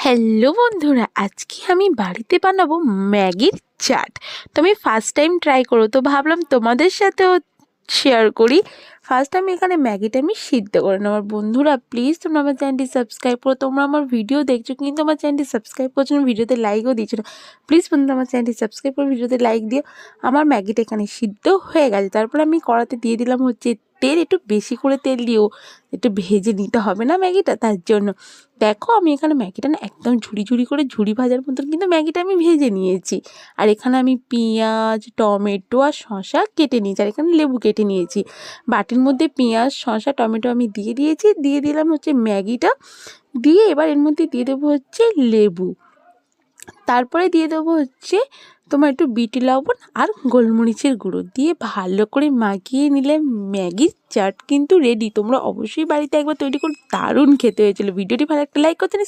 Hello বন্ধুরা, আজকে আমি বাড়িতে বানাবো ম্যাগির চাট। তো আমি ফার্স্ট টাইম ট্রাই করো, তো ভাবলাম তোমাদের সাথেও শেয়ার করি। ফার্স্ট আমি এখানে ম্যাগিটা আমি সিদ্ধ করে নেব। বন্ধুরা প্লিজ তোমরা আমার চ্যানেলটি সাবস্ক্রাইব করো। তোমরা আমার ভিডিও দেখছো কিন্তু আমার চ্যানেলটি সাবস্ক্রাইব করছো না, ভিডিওতে লাইকও দিচ্ছ না। প্লিজ বন্ধুরা আমার চ্যানেলটি সাবস্ক্রাইব করে ভিডিওতে লাইক দিও। আমার ম্যাগিটা এখানে সিদ্ধ হয়ে গেছে। তারপর আমি কড়াতে দিয়ে দিলাম হচ্ছে তেল। একটু বেশি করে তেল দিও, একটু ভেজে নিতে হবে না ম্যাগিটা, তার জন্য। দেখো আমি এখানে ম্যাগিটা না একদম ঝুড়ি করে ঝুড়ি ভাজার মতন কিন্তু ম্যাগিটা আমি ভেজে নিয়েছি। আর এখানে আমি পেঁয়াজ, টমেটো আর শসা কেটে নিয়েছি, আর এখানে লেবু কেটে নিয়েছি। বাটির মধ্যে পেঁয়াজ, শসা, টমেটো আমি দিয়ে দিয়েছি। দিয়ে দিলাম হচ্ছে ম্যাগিটা। দিয়ে এবার এর মধ্যে দিয়ে দেবো হচ্ছে লেবু। তারপরে দিয়ে দেবো হচ্ছে তোমার একটু বিট লবণ আর গোলমরিচের গুঁড়ো দিয়ে ভালো করে মাখিয়ে নিলে ম্যাগির চাট কিন্তু রেডি। তোমরা অবশ্যই বাড়িতে একবার তৈরি করে, দারুণ খেতে হয়েছিল। ভিডিওটি ভালো একটা লাইক করতে না,